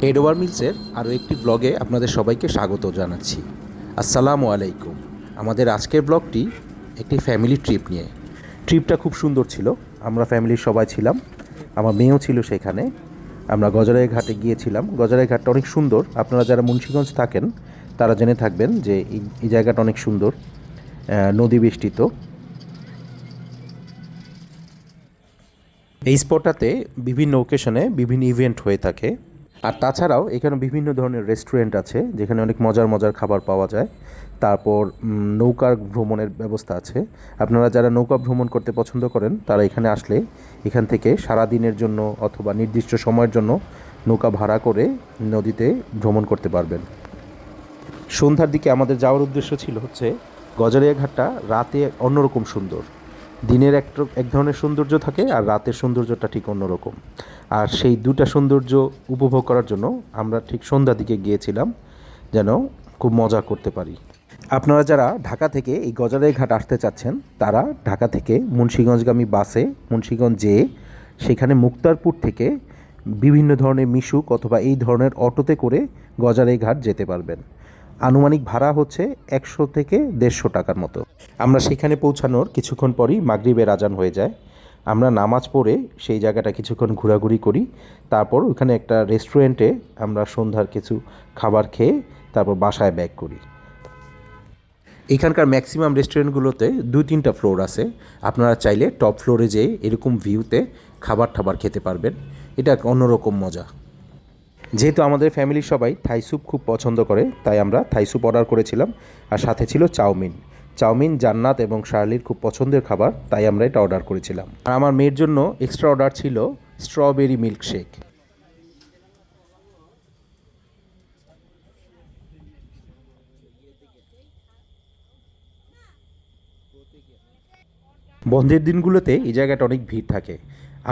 Head over মিলসের আরও একটি ব্লগে আপনাদের সবাইকে স্বাগত জানাচ্ছি। আসসালামু আলাইকুম। আমাদের আজকের ব্লগটি একটি ফ্যামিলি ট্রিপ নিয়ে। ট্রিপটা খুব সুন্দর ছিল। আমরা ফ্যামিলির সবাই ছিলাম, আমার মেয়েও ছিল সেখানে। আমরা গজারাই ঘাটে গিয়েছিলাম। গজারাই ঘাটটা অনেক সুন্দর। আপনারা যারা মুন্সিগঞ্জ থাকেন তারা জেনে থাকবেন যে এই জায়গাটা অনেক সুন্দর, নদী বেষ্টিত। এই স্পটটাতে বিভিন্ন ওকেশনে বিভিন্ন ইভেন্ট হয়ে থাকে। আর তাছাড়াও এখানে বিভিন্ন ধরনের রেস্টুরেন্ট আছে যেখানে অনেক মজার মজার খাবার পাওয়া যায়। তারপর নৌকার ভ্রমণের ব্যবস্থা আছে। আপনারা যারা নৌকা ভ্রমণ করতে পছন্দ করেন তারা এখানে আসলে এখান থেকে সারা দিনের জন্য অথবা নির্দিষ্ট সময়ের জন্য নৌকা ভাড়া করে নদীতে ভ্রমণ করতে পারবেন। সন্ধ্যার দিকে আমাদের যাওয়ার উদ্দেশ্য ছিল হচ্ছে গজারিয়া ঘাটটা রাতে অন্যরকম সুন্দর। দিনের এক ধরনের সৌন্দর্য থাকে আর রাতের সৌন্দর্যটা ঠিক অন্যরকম। আর সেই দুটা সৌন্দর্য উপভোগ করার জন্য আমরা ঠিক সন্ধ্যার দিকে গিয়েছিলাম যেন খুব মজা করতে পারি। আপনারা যারা ঢাকা থেকে এই গজারিয়া ঘাট আসতে চাচ্ছেন তারা ঢাকা থেকে মুন্সিগঞ্জগামী বাসে মুন্সিগঞ্জ যেয়ে সেখানে মুক্তারপুর থেকে বিভিন্ন ধরনের মিশুক অথবা এই ধরনের অটোতে করে গজারিয়া ঘাট যেতে পারবেন। আনুমানিক ভাড়া হচ্ছে 100 থেকে 150 টাকার মতো। আমরা সেখানে পৌঁছানোর কিছুক্ষণ পরই মাগরিবের আজান হয়ে যায়। আমরা নামাজ পড়ে সেই জায়গাটা কিছুক্ষণ ঘোরাঘুরি করি। তারপর ওখানে একটা রেস্টুরেন্টে আমরা সন্ধ্যার কিছু খাবার খেয়ে তারপর বাসায় ব্যাক করি। এখানকার ম্যাক্সিমাম রেস্টুরেন্টগুলোতে 2-3টা ফ্লোর আছে। আপনারা চাইলে টপ ফ্লোরে যেয়ে এরকম ভিউতে খাবার খেতে পারবেন। এটা অন্যরকম মজা। যেহেতু আমাদের ফ্যামিলির সবাই থাই স্যুপ খুব পছন্দ করে তাই আমরা থাই স্যুপ অর্ডার করেছিলাম। আর সাথে ছিল চাউমিন জান্নাত এবং শার্লির খুব পছন্দের খাবার, তাই আমরা এটা অর্ডার করেছিলাম। আর আমার মেয়ের জন্য এক্সট্রা অর্ডার ছিল স্ট্রবেরি মিল্কশেক। বন্ধের দিনগুলোতে এই জায়গাটা অনেক ভিড় থাকে।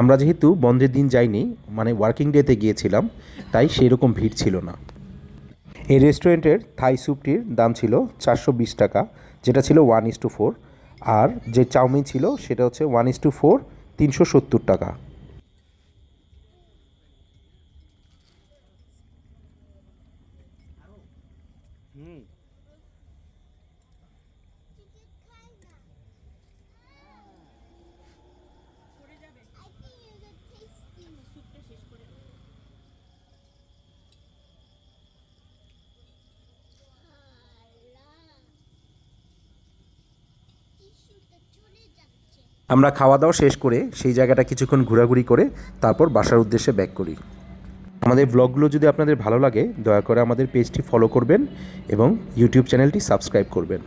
আমরা যেহেতু বন্ধের দিন যাইনি, মানে ওয়ার্কিং ডেতে গিয়েছিলাম, তাই সেই রকম ভিড় ছিল না। এই রেস্টুরেন্টের থাই স্যুপটির দাম ছিল 420 টাকা, যেটা ছিল 1:4। আর যে চাউমিন ছিল সেটা হচ্ছে 1:4, 370 টাকা। আমরা খাওয়া দাওয়া শেষ করে সেই জায়গাটা কিছুক্ষণ ঘোরাঘুরি করে তারপর বাসার উদ্দেশ্যে ব্যাক করি। আমাদের ব্লগগুলো যদি আপনাদের ভালো লাগে দয়া করে আমাদের পেজটি ফলো করবেন এবং ইউটিউব চ্যানেলটি সাবস্ক্রাইব করবেন।